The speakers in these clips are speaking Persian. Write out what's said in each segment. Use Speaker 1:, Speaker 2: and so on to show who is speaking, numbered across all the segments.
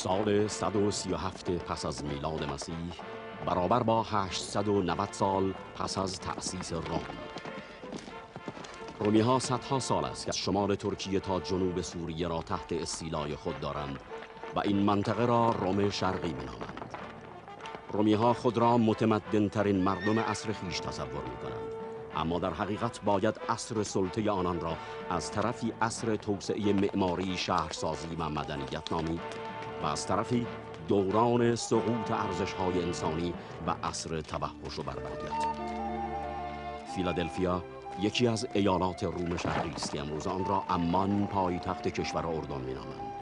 Speaker 1: سال 137 پس از میلاد مسیح برابر با 890 سال پس از تأسیس روم. رومی ها صدها سال است که از شمال ترکیه تا جنوب سوریه را تحت استیلای خود دارند و این منطقه را روم شرقی می‌نامند. رومی ها خود را متمدن ترین مردم عصر خیش تصور می‌کنند، اما در حقیقت باید عصر سلطه آنان را از طرفی عصر توسعه معماری، شهرسازی و مدنیت نامید و از طرفی دوران سقوط ارزش‌های انسانی و عصر توحش و بربریت. فیلادلفیا یکی از ایالات روم شرقی است که امروز آن را عمان پایتخت کشور اردن می‌نامند.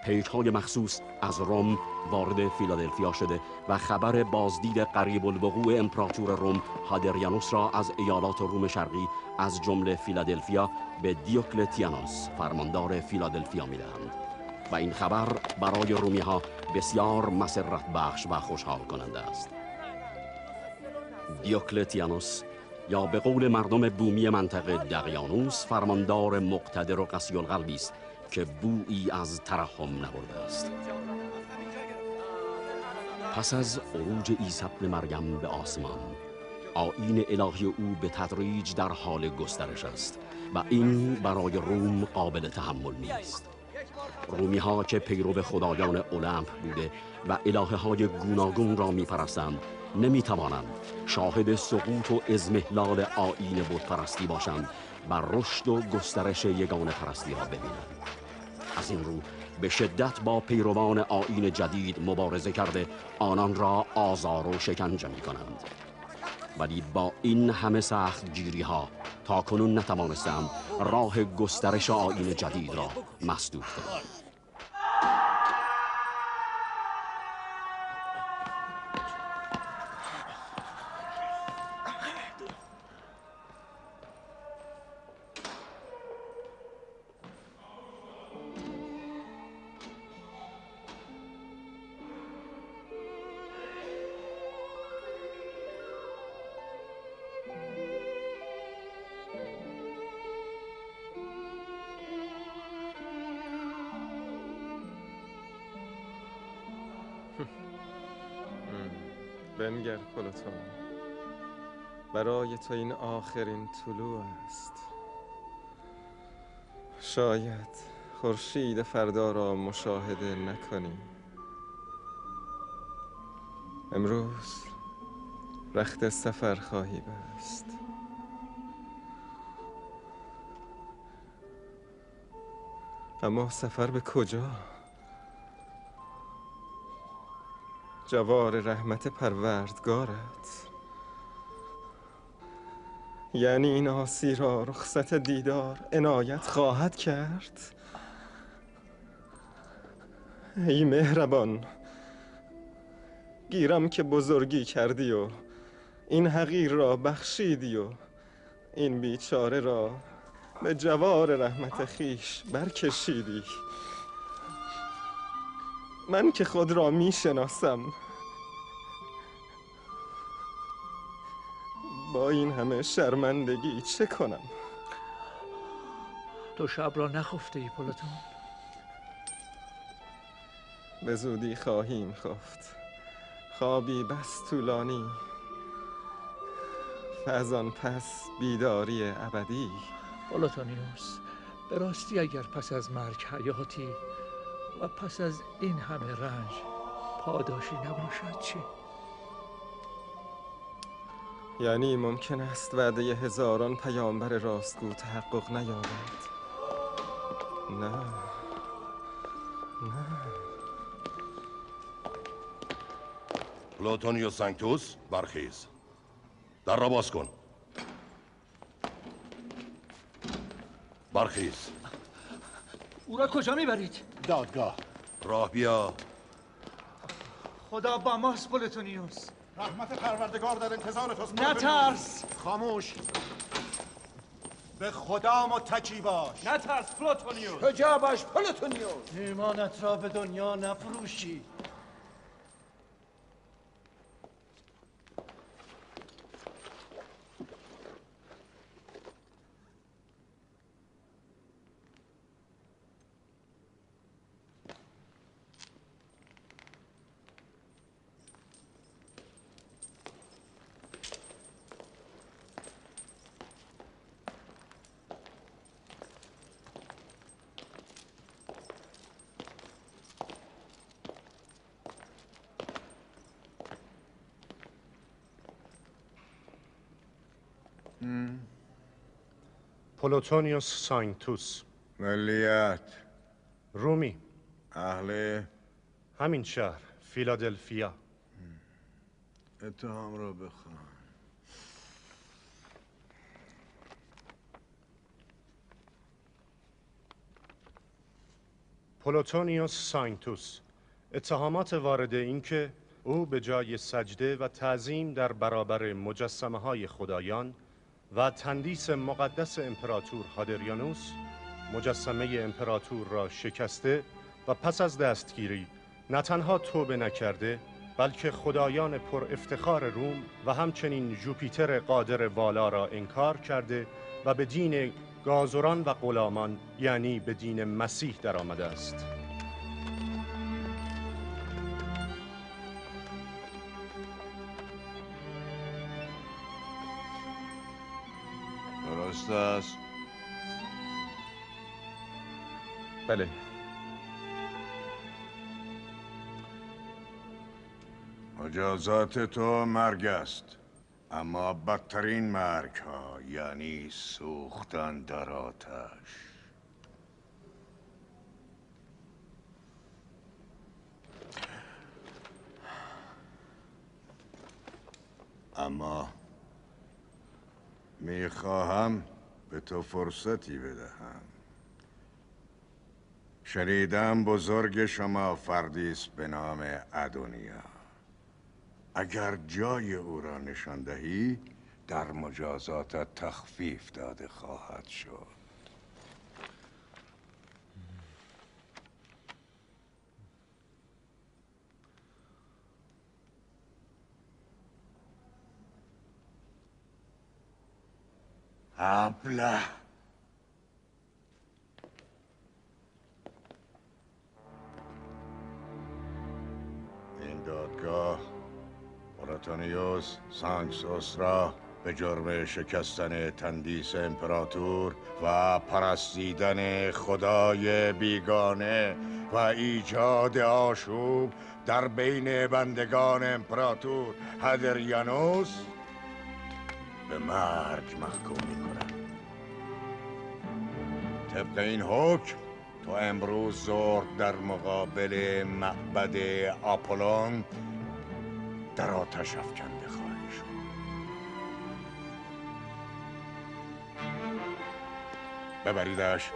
Speaker 1: پیک‌های مخصوص از روم وارد فیلادلفیا شده و خبر بازدید قریب الوقوع امپراتور روم هادریانوس را از ایالات روم شرقی از جمله فیلادلفیا به دیوکلتیانوس فرماندار فیلادلفیا می‌دهند و این خبر برای رومی‌ها بسیار مسرت بخش و خوشحال کننده است. دیوکلتیانوس یا به قول مردم بومی منطقه دقیانوس فرماندار مقتدر و قسی القلبی است که بویی از ترحم نبرده است. پس از عروج عیسی ابن مریم به آسمان، آیین الهی او به تدریج در حال گسترش است و این برای روم قابل تحمل نیست. رومی ها که پیرو خدایان المپ بوده و الهه های گوناگون را می پرستند نمی توانند شاهد سقوط و اضمحلال آیین بت پرستی باشند و رشد و گسترش یگانه پرستی را ببینند. از این رو به شدت با پیروان آیین جدید مبارزه کرده آنان را آزار و شکنجه می کنند. ولی با این همه سخت گیری ها تا کنون نتوانستند راه گسترش آیین جدید را مسدود کنند.
Speaker 2: بنگر پلوتون، برای تو این آخرین طلوع است. شاید خورشید فردا را مشاهده نکنی. امروز رخت سفر خواهی بست. اما سفر به کجا؟ جوار رحمت پروردگارت؟ یعنی این عاصی را رخصت دیدار عنایت خواهد کرد؟ ای مهربان، گیرم که بزرگی کردی و این حقیر را بخشیدی و این بیچاره را به جوار رحمت خیش برکشیدی. من که خود را می شناسم، با این همه شرمندگی چه کنم؟
Speaker 3: تو شب را نخفته ای پلوتون؟
Speaker 2: به زودی خواهیم خفت، خوابی بس طولانی و از آن پس بیداری ابدی.
Speaker 3: پلوتونیوس، به راستی اگر پس از مرگ حیاتی و پس از این همه رنج پاداشی نباشد چی؟
Speaker 2: یعنی ممکن است وعده هزاران پیامبر راستگو تحقق نیابد؟ نه، نه.
Speaker 4: پلوتونیوس سانکتوس، برخیز. در را باز کن. برخیز.
Speaker 5: او را کجا میبرید؟
Speaker 6: دادگاه.
Speaker 4: راه بیا.
Speaker 5: خدا با ماست پلوتونیوس.
Speaker 6: رحمت پروردگار در انتظار توست.
Speaker 5: نترس.
Speaker 6: خاموش. به خدا متکی باش.
Speaker 5: نترس پلوتونیوس.
Speaker 6: کجا باش پلوتونیوس.
Speaker 5: ایمانت را به دنیا نفروشی.
Speaker 7: پلوتونیوس ساینتوس.
Speaker 8: ملیت؟
Speaker 7: رومی.
Speaker 8: اهل؟
Speaker 7: همین شهر، فیلادلفیا.
Speaker 8: اتهام را بخوان.
Speaker 7: پلوتونیوس ساینتوس. اتهامات وارد این که او به جای سجده و تعظیم در برابر مجسمه های خدایان و تندیس مقدس امپراتور هادریانوس، مجسمه امپراتور را شکسته و پس از دستگیری نه تنها توبه نکرده، بلکه خدایان پر افتخار روم و همچنین جوپیتر قادر والا را انکار کرده و به دین گازران و غلامان، یعنی به دین مسیح در آمده است.
Speaker 8: درست است؟
Speaker 2: بله.
Speaker 8: مجازات تو مرگ است، اما بدترین مرگ ها یعنی سوختن در آتش. اما میخواهم به تو فرصتی بدهم. شنیدم بزرگ شما فردی است به نام ادونیا. اگر جای او را نشان دهی در مجازاتت تخفیف داده خواهد شد. ابله. این دادگاه پلوتونیوس ساینتوس را به جرم شکستن تندیس امپراتور و پرستیدن خدای بیگانه و ایجاد آشوب در بین بندگان امپراتور هادریانوس به مرگ محکوم می‌کند. طبق این حکم تو امروز ظهر در مقابل معبد آپولون در آتش افکنده خواهی شد. ببریدش.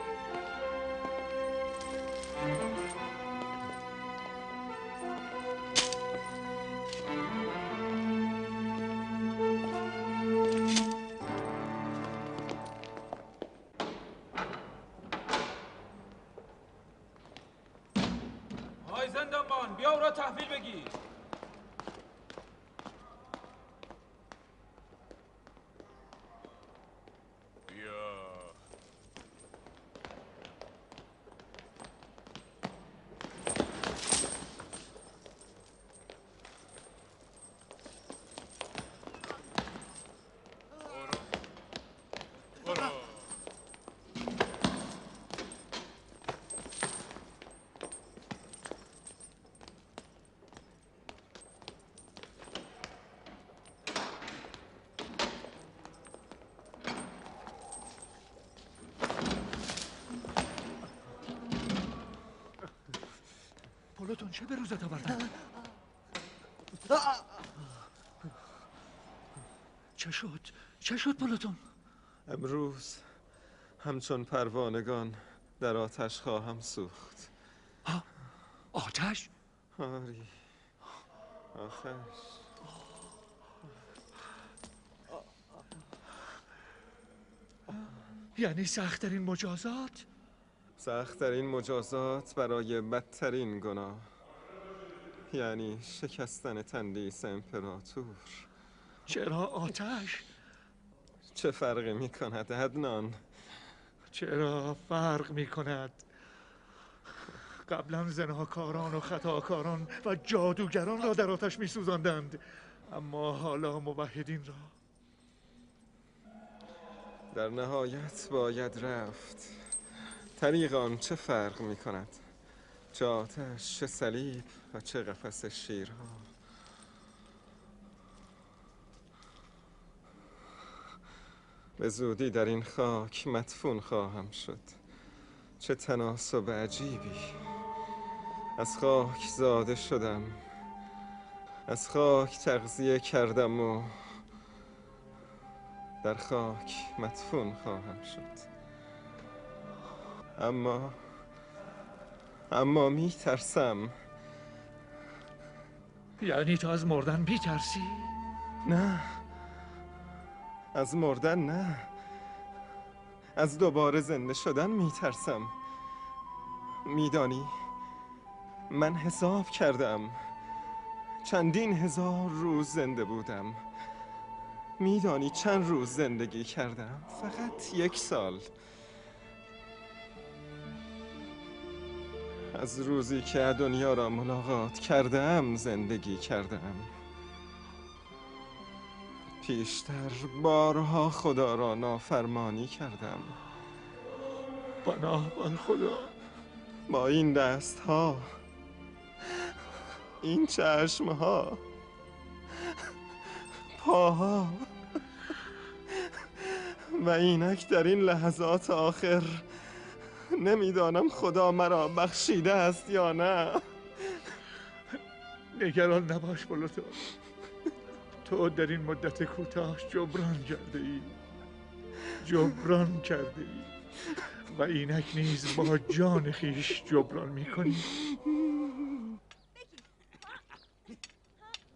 Speaker 9: آقای زندانبان، بیا او را تحویل بگیر.
Speaker 3: پلوتون چه به روزت آوردن؟ چه شد پلوتون؟
Speaker 2: امروز همچون پروانگان در آتش خواهم سوخت.
Speaker 3: آتش؟
Speaker 2: آری، آتش.
Speaker 3: یعنی سخت‌ترین مجازات؟
Speaker 2: سخت‌ترین مجازات برای بدترین گناه، یعنی شکستن تندیس امپراتور.
Speaker 3: چرا آتش؟
Speaker 2: چه فرقی می کند عدنان؟
Speaker 3: چرا فرق می کند؟ قبلا زناکاران و خطاکاران و جادوگران را در آتش می سوزاندند، اما حالا موحدین را.
Speaker 2: در نهایت باید رفت. طریق چه فرق می کند؟ چه آتش، چه صلیب و چه قفس شیرها. به زودی در این خاک مدفون خواهم شد. چه تناسب عجیبی. از خاک زاده شدم، از خاک تغذیه کردم و در خاک مدفون خواهم شد. اما می ترسم.
Speaker 3: یعنی تو از مردن بی ترسی؟
Speaker 2: نه، از مردن نه، از دوباره زنده شدن می ترسم. میدانی من حساب کردم، چندین هزار روز زنده بودم. میدانی چند روز زندگی کردم؟ فقط 1 سال. از روزی که ادونیا را ملاقات کردم زندگی کردم. پیشتر بارها خدا را نافرمانی کردم.
Speaker 3: پناه بر خدا.
Speaker 2: با این دستها، این چشمها، پاها و اینک در این لحظات آخر نمیدانم خدا مرا بخشیده است یا نه.
Speaker 3: نگران نباش بلوتو. تو در این مدت کوتاه جبران کرده ای. و اینک نیز با جان خیش جبران میکنی.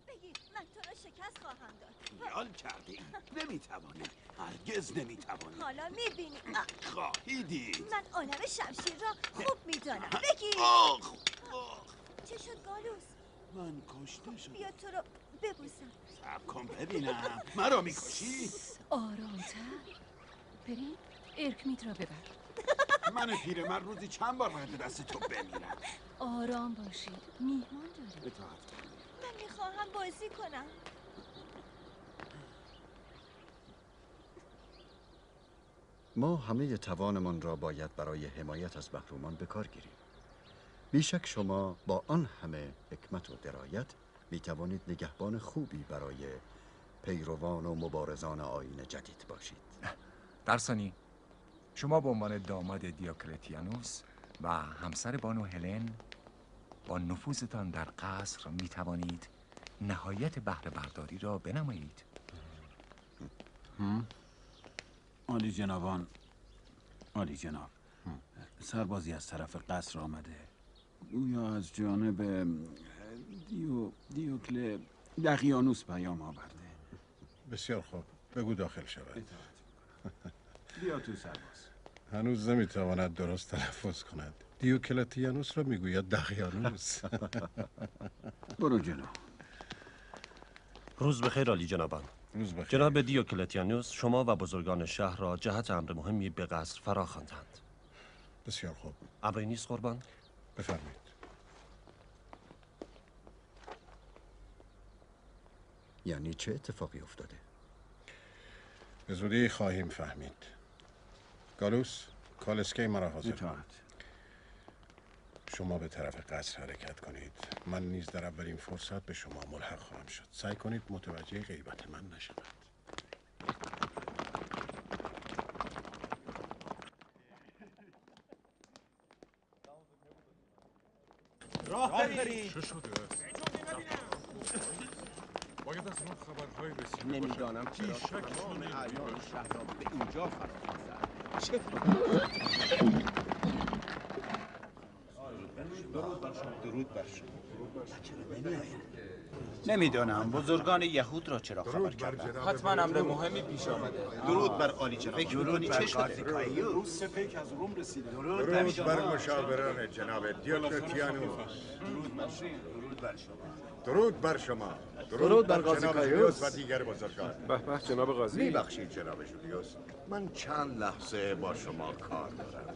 Speaker 10: بگی من تو را شکست خواهم داد.
Speaker 11: خیال کرده ای نمیتوانی، هرگز نمیتوانی.
Speaker 10: حالا میبینی
Speaker 11: خواهیدی.
Speaker 10: من عالم شمشیر را خوب میدانم. بگی چه شد گالوس؟
Speaker 11: من کشته شدم.
Speaker 10: بیا تو را ببوسم.
Speaker 11: صبر کن ببینم. مرا میکشی؟
Speaker 12: آرامتر. بریم ارکمیت را ببر.
Speaker 11: من پیرمرد روزی چند بار باید دست تو بمیرم.
Speaker 12: آرام باشید، میهمان داریم.
Speaker 10: من میخواهم بازی کنم.
Speaker 13: ما همه توانمان را باید برای حمایت از محرومان به کار گیریم. بیشک شما با آن همه حکمت و درایت می توانید نگهبان خوبی برای پیروان و مبارزان آیین جدید باشید.
Speaker 14: درسانی، شما به عنوان داماد دیوکلتیانوس و همسر بانو هلن با نفوذتان در قصر می توانید نهایت بهره برداری را بنمایید.
Speaker 11: عالی جنابان، عالی جناب، سربازی از طرف قصر آمده. گویا از جانب دقیانوس پیام آورده.
Speaker 8: بسیار خوب، بگو داخل شود.
Speaker 11: بیا تو سرباز.
Speaker 8: هنوز نمیتواند درست تلفظ کند. دیوکلتیانوس را میگوید دقیانوس.
Speaker 11: برو جلو.
Speaker 15: روز بخیر عالی جنابان.
Speaker 8: روز بخیر.
Speaker 15: جناب دیوکلتیانوس شما و بزرگان شهر را جهت امر مهمی به قصر فرا خواندند.
Speaker 8: بسیار خوب.
Speaker 15: امری نیست قربان؟
Speaker 8: بفرمایید.
Speaker 13: یعنی چه اتفاقی افتاده؟
Speaker 8: به زودی خواهیم فهمید. گالوس، کالسکه مرا حاضر کن. شما به طرف قصر حرکت کنید. من نیز در اولین فرصت به شما ملحق خواهم شد. سعی کنید متوجه غیبت من نشود.
Speaker 6: راه بریم.
Speaker 16: چه شده؟ باید از ما خبرهای رسیده
Speaker 6: نمیدانم چرا تمام اعیان شهر را به اینجا فراخواندند. چه
Speaker 11: درود بر شما. نمیدانم بزرگان یهود را چرا خبر کردند.
Speaker 9: حتما امر مهمی پیش آمده.
Speaker 6: درود بر عالی جناب.
Speaker 11: درود بر
Speaker 6: روز سپیک از روم رسیده.
Speaker 8: درود بر مشاوران جناب دیوکلتیانوس. درود بر شما.
Speaker 2: درود بر
Speaker 8: جناب
Speaker 2: قاضی
Speaker 8: و دیگر بزرگان.
Speaker 2: به به جناب قاضی.
Speaker 8: میبخشید جناب جولیوس، من چند لحظه با شما کار دارم.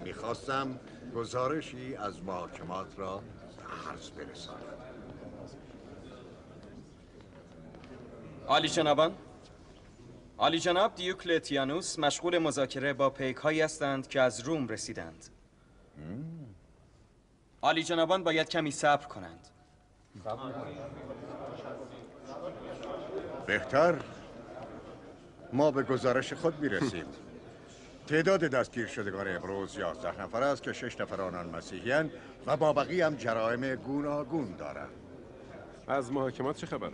Speaker 8: میخواستم گزارشی از محاکمات را عرض برسانم.
Speaker 17: عالی جنابان، عالی جناب دیوکلتیانوس مشغول مذاکره با پیک‌هایی هستند که از روم رسیدند. عالی جنابان باید کمی صبر کنند.
Speaker 8: بهتر ما به گزارش خود میرسیم. تعداد دستگیر شدگان امروز 11 نفر است که 6 نفر آنان مسیحی‌اند و با بقیه هم جرایم گوناگون دارند.
Speaker 18: از محاکمات چه خبر؟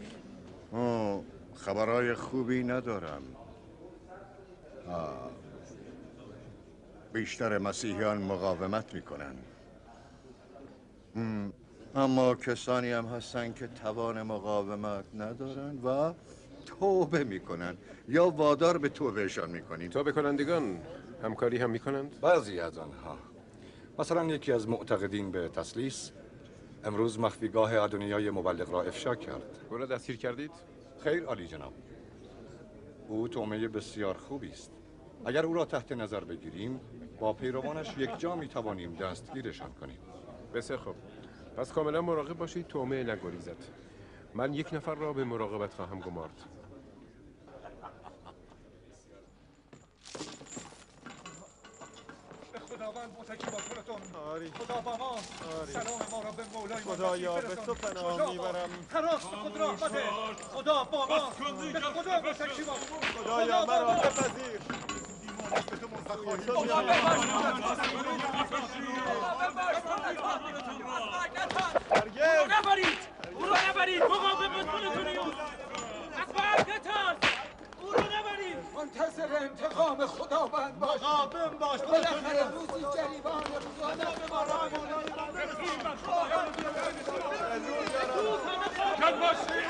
Speaker 8: خبرهای خوبی ندارم. بیشتر مسیحیان مقاومت میکنن، اما کسانی هم هستن که توان مقاومت ندارن و توبه میکنن یا وادار به توبهشان میکنین.
Speaker 18: توبه کنندگان همکاری هم میکنند؟
Speaker 19: بعضی از آنها. مثلا یکی از معتقدین به تسلیس امروز مخفیگاه ادونیای مبلغ را افشا کرد.
Speaker 18: او را دستگیر کردید؟
Speaker 19: خیر عالی جناب. او تومه بسیار خوبی است. اگر او را تحت نظر بگیریم با پیروانش یک جا می توانیم دستگیرشان کنیم.
Speaker 18: بسیار خوب. پس کاملا مراقب باشید تومه نگریزد. من یک نفر را به مراقبت خواهم گمارد.
Speaker 3: خداوند متکی با خودتون. خدا با ما. سلام ما را به مولای
Speaker 2: خدایا به تو پناه میبرم.
Speaker 3: خراس خود رحمت. خدا با ما. به خدا متکی با.
Speaker 2: خدایا مرا بپذیر.
Speaker 3: خدا
Speaker 20: نبرید. او را نبرید. مقاومت کنید. از مرگ نترس. او را نبرید.
Speaker 5: منتظر انتقام خداوند باش.
Speaker 3: مقاوم باش.
Speaker 5: بالاخره روزی جریبان روزانه به ما را
Speaker 20: کن باشید.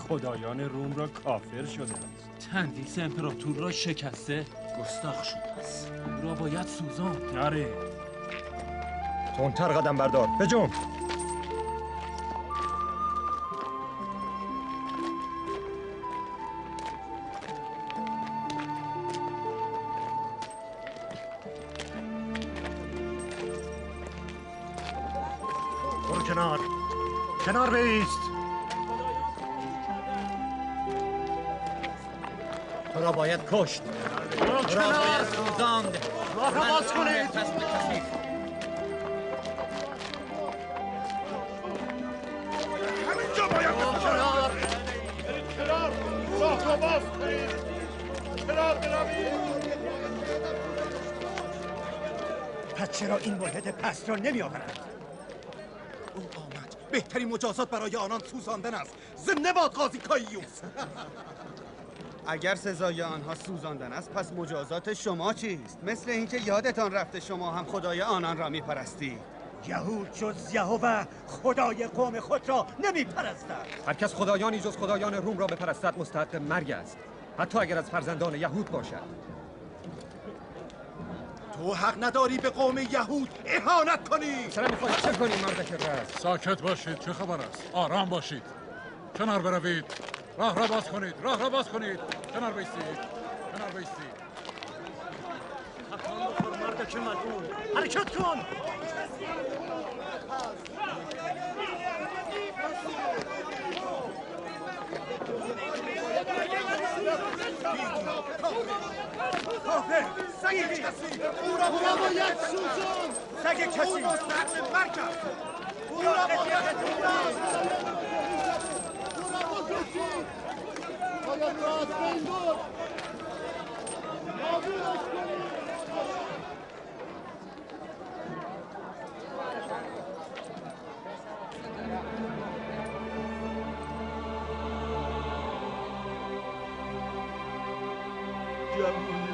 Speaker 21: خدایان روم را کافر شده است.
Speaker 20: تندیس امپراتور را شکسته گستاخ شده است. او را باید سوزاند.
Speaker 21: آره. تندتر قدم بردار. بجنب. برو کنار. کنار بایست.
Speaker 22: تو را باید کشت. تو را باید سوزاند.
Speaker 21: راه را باز کنید.
Speaker 8: همینجا باید کنار. کنار. راه را باز کنید. کنار بروید.
Speaker 21: پس چرا این ملحد پست را نمی آورند؟
Speaker 23: او آمد. بهترین مجازات برای آنان سوزاندن است. زنده باد قاضی کایوس.
Speaker 24: اگر سزای آنها سوزاندن است پس مجازات شما چیست؟ مثل اینکه یادتان رفته شما هم خدای آنان را میپرستید.
Speaker 21: یهود جز یهوه خدای قوم خود را نمیپرستد.
Speaker 25: هر کس خدایانی جز خدایان روم را بپرستد مستحق مرگ است، حتی اگر از فرزندان یهود باشد.
Speaker 23: تو حق نداری به قوم یهود اهانت کنی.
Speaker 25: چرا میخوای چه کنی مردک رز؟
Speaker 16: ساکت باشید. چه خبر است؟ آرام باشید. کنار بروید. راه را باز کنید. راه را باز کنید. کنار بایستید. کنار بایستید.
Speaker 21: تکان بخور مردک ملعون. حرکت کن.
Speaker 23: کافر سگ کسی او را باید سوزان. سگ کسی مستحق مرگ است. او را باید سوزان. باید را از بین برد. نابودش کنید.
Speaker 2: جوون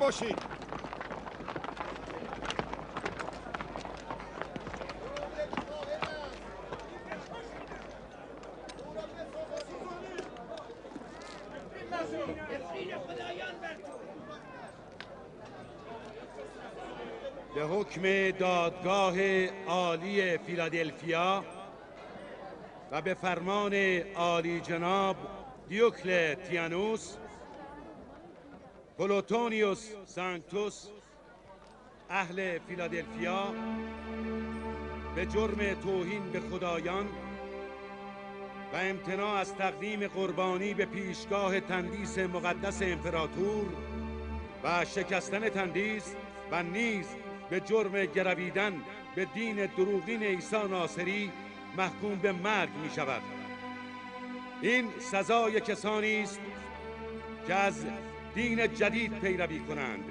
Speaker 11: باشید.
Speaker 1: به حکم دادگاه عالی فیلادلفیا و به فرمان عالی جناب دیوکلتیانوس، پلوتونیوس سانکتوس اهل فیلادلفیا به جرم توهین به خدایان و امتناع از تقدیم قربانی به پیشگاه تندیس مقدس امپراتور و شکستن تندیس و نیز به جرم گرویدن به دین دروغین عیسی ناصری محکوم به مرگ می شود. این سزای کسانی است که از دین جدید پیروی کنند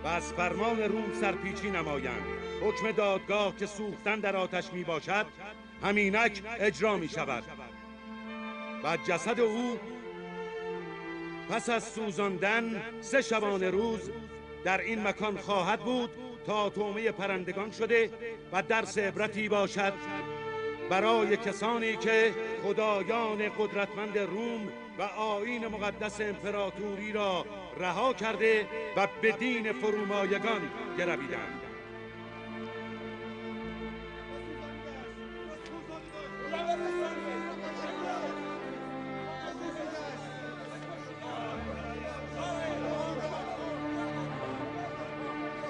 Speaker 1: و از فرمان روم سرپیچی نمایند. حکم دادگاه که سوختن در آتش می باشد همینک اجرا می شود و جسد او پس از سوزاندن 3 شبانه روز در این مکان خواهد بود تا طعمه پرندگان شده و درس عبرتی باشد برای کسانی که خدایان قدرتمند روم و آیین مقدس امپراتوری را رها کرده و به دین فرومایگان گرویدند.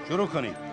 Speaker 15: شروع کنید.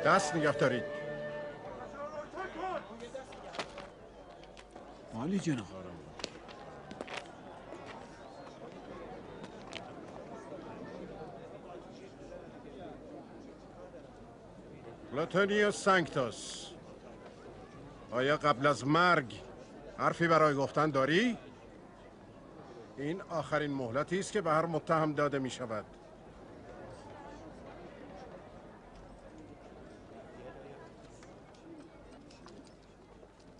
Speaker 11: دست نگه دارید.
Speaker 4: عالی جناب.
Speaker 11: پلوتونیوس سانکتوس، آیا قبل از مرگ حرفی برای گفتن داری؟ این آخرین مهلتی است که به هر متهم داده می شود.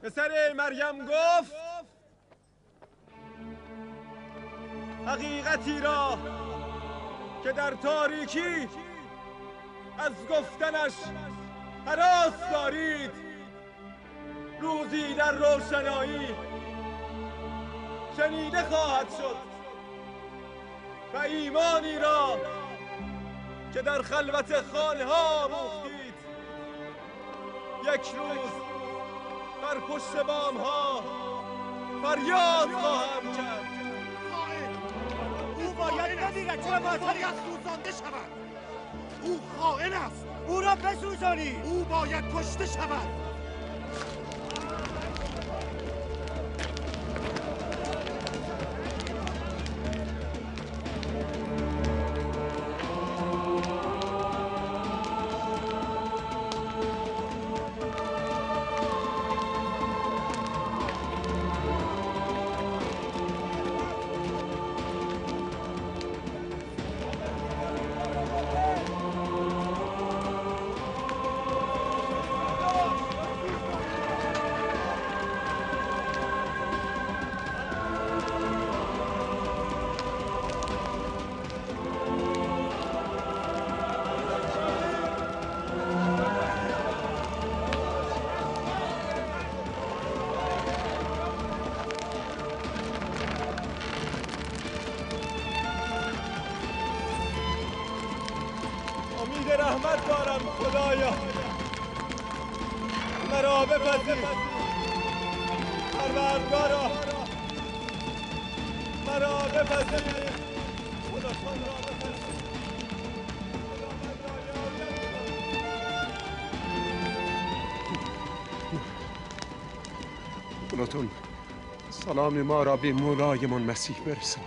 Speaker 2: پسر مریم گفت حقیقتی را که در تاریکی از گفتنش هراس دارید روزی در روشنایی شنیده خواهد شد و ایمانی را که در خلوت خانه ها موختید یک روز بر پشت بام ها فریاد خواهم کرد.
Speaker 23: او باید بمیرد چه باید سوزانده شود. او خائن است. او را بسوزانید. او باید کشته شود.
Speaker 4: بارود رحمت دارم خدایا، مرا بپذیر. پروردگارا مرا بپذیر. خداوند را بپذیر.
Speaker 18: خداتون سلام ما را به مولایمان مسیح برسان.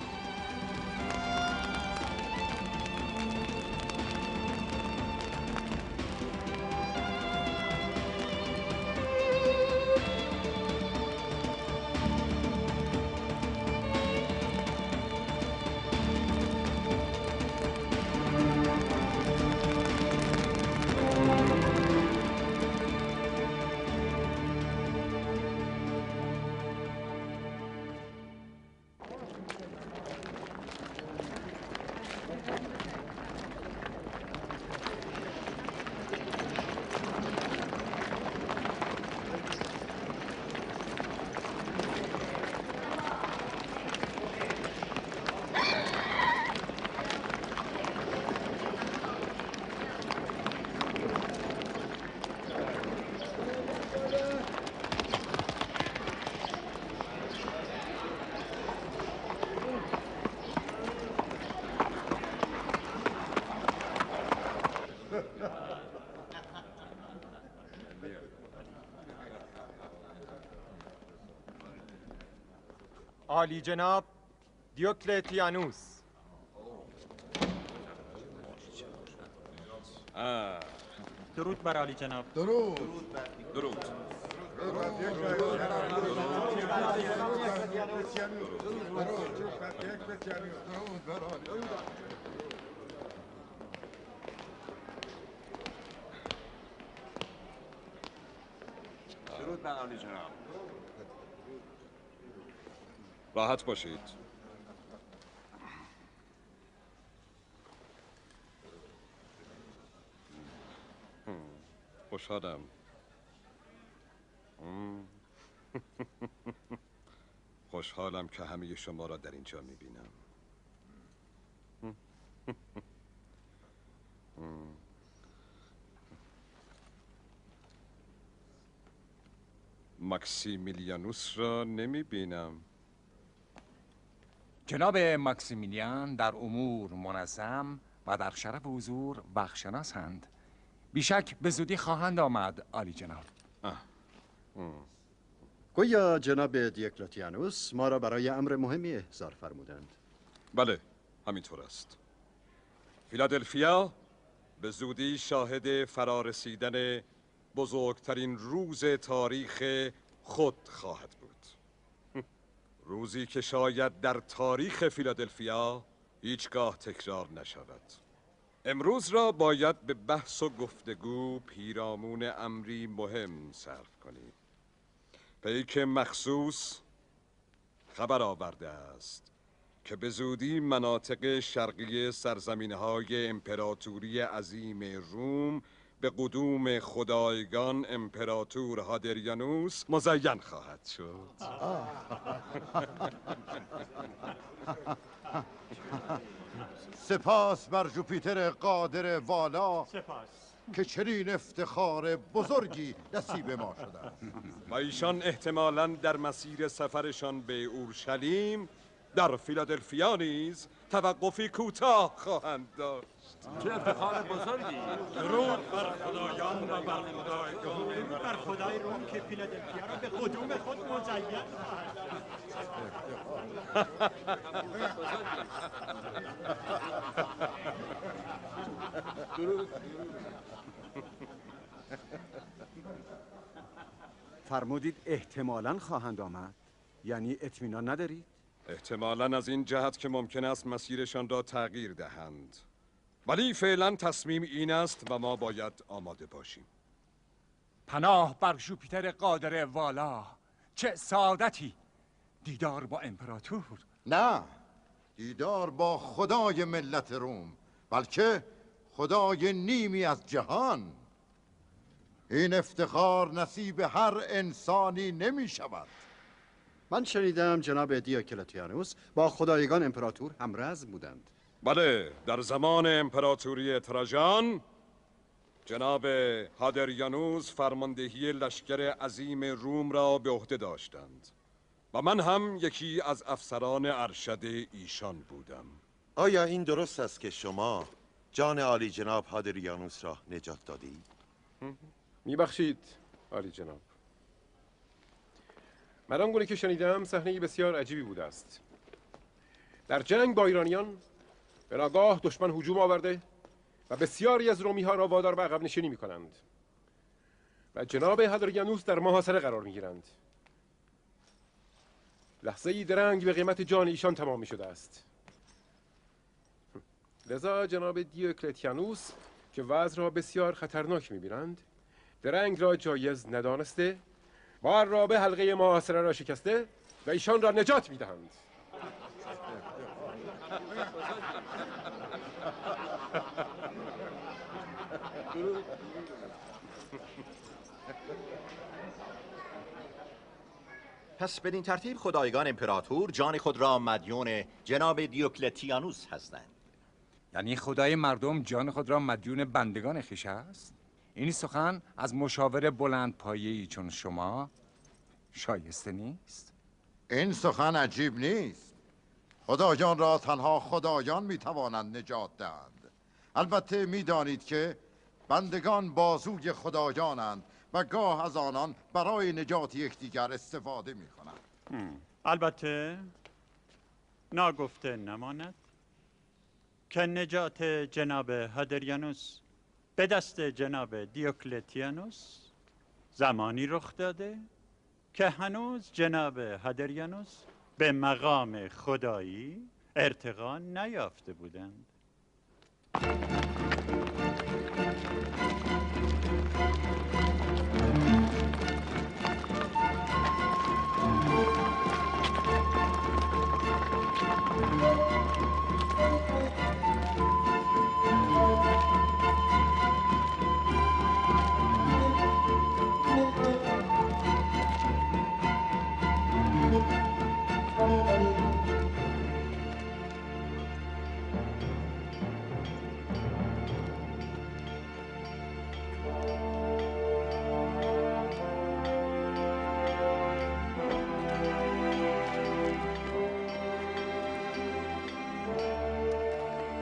Speaker 9: عالی جناب دیوکلتیانوس.
Speaker 22: درود بر عالی جناب.
Speaker 9: درود.
Speaker 19: درود بر عالی جناب.
Speaker 18: راحت باشید. خوشحالم. خوشحالم که همه شما را در اینجا میبینم. ماکسیمیلیانوس را نمیبینم.
Speaker 7: جناب ماکسیمیلیان در امور منظم و در شرف حضور بخشناسند. بیشک به زودی خواهند آمد عالی جناب.
Speaker 13: گویا جناب دیوکلتیانوس ما را برای امر مهمی احضار فرمودند.
Speaker 18: بله، همینطور است. فیلادلفیا به زودی شاهد فرارسیدن بزرگترین روز تاریخ خود خواهد بود. روزی که شاید در تاریخ فیلادلفیا هیچگاه تکرار نشود. امروز را باید به بحث و گفتگو پیرامون امری مهم صرف کنیم. پیک مخصوص خبر آورده است که به زودی مناطق شرقی سرزمین‌های امپراتوری عظیم روم به قدوم خدایگان امپراتور هادریانوس مزین خواهد شد.
Speaker 10: سپاس بر جوپیتر قادر والا،
Speaker 22: سپاس
Speaker 10: که چنین افتخار بزرگی نصیب ما شده است.
Speaker 18: و ایشان احتمالاً در مسیر سفرشان به اورشلیم در فیلادلفیا نیز توقفی کوتاه خواهند داشت.
Speaker 22: چه افتخار بزرگی. درود بر خدایان و بر خدایگان. درود بر خدای روم که فیلادلفیا را به قدوم خود مزین خواهد.
Speaker 12: فرمودید احتمالاً خواهند آمد، یعنی اطمینان ندارید؟
Speaker 18: احتمالاً از این جهت که ممکن است مسیرشان را تغییر دهند، ولی فعلا تصمیم این است و ما باید آماده باشیم.
Speaker 7: پناه بر جوپیتر قادر والا، چه سعادتی دیدار با امپراتور.
Speaker 10: نه، دیدار با خدای ملت روم، بلکه خدای نیمی از جهان. این افتخار نصیب هر انسانی نمی شود.
Speaker 13: من شنیدم جناب دیوکلتیانوس با خدایگان امپراتور همرزم بودند.
Speaker 18: بله، در زمان امپراتوری تراژان جناب هادریانوس فرماندهی لشکر عظیم روم را به عهده داشتند و من هم یکی از افسران ارشد ایشان بودم.
Speaker 3: آیا این درست است که شما جان عالی جناب هادریانوس را نجات دادید؟
Speaker 11: میبخشید عالی جناب. من آنگونه که شنیدم صحنه بسیار عجیبی بوده است. در جنگ با ایرانیان به ناگاه دشمن هجوم آورده و بسیاری از رومی ها را وادار به عقب نشینی می‌کنند و جناب هادریانوس در محاصره قرار می‌گیرند. لحظه‌ای درنگ به قیمت جان ایشان تمام شده است. لذا جناب دیوکلتیانوس که وضع را بسیار خطرناک می‌بینند، درنگ را جایز ندانسته و عرابه حلقه محاصره را شکسته و ایشان را نجات می‌دهند.
Speaker 3: پس بدین ترتیب خدایگان امپراتور جان خود را مدیون جناب دیوکلتیانوس هستند.
Speaker 7: یعنی خدای مردم جان خود را مدیون بندگان خویش است؟ این سخن از مشاور بلند پایه‌ای چون شما شایسته نیست؟
Speaker 10: این سخن عجیب نیست. خدایان را تنها خدایان میتوانند نجات دهند. البته میدانید که بندگان بازوی خدایانند و گاه از آنان برای نجات یکدیگر استفاده میکنند.
Speaker 22: البته ناگفته نماند که نجات جناب هادریانوس به دست جناب دیوکلتیانوس زمانی رخ داده که هنوز جناب هادریانوس به مقام خدایی ارتقا نیافته بودند.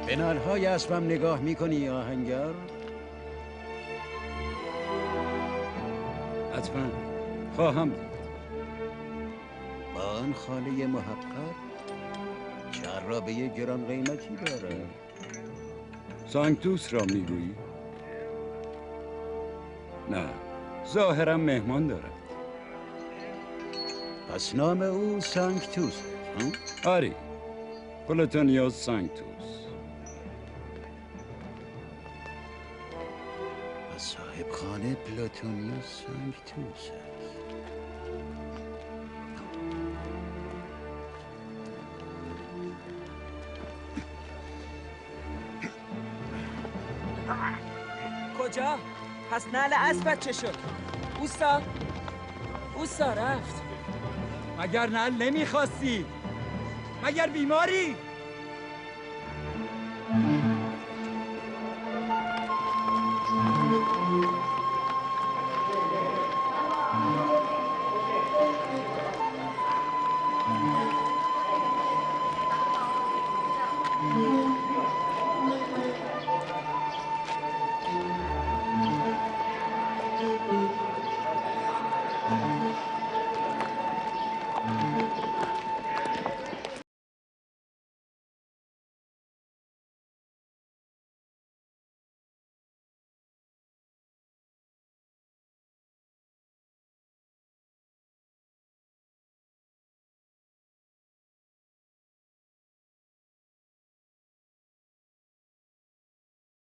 Speaker 5: به نالهای اسبم نگاه میکنی آهنگر؟ حتما خواهم دید. با آن خاله محقق که عرابه گران قیمتی داره. سانکتوس را میگویی؟ نه، ظاهرا مهمان دارد. پس نام او سانکتوس. آری، پلوتونیوس سانکتوس. صاحب خانه پلوتونیوس سانکتوس است.
Speaker 6: کجا؟ پس نعل اسبت چه شد؟ اوستا رفت.
Speaker 25: مگر نعل نمیخواستی؟ مگر بیماری؟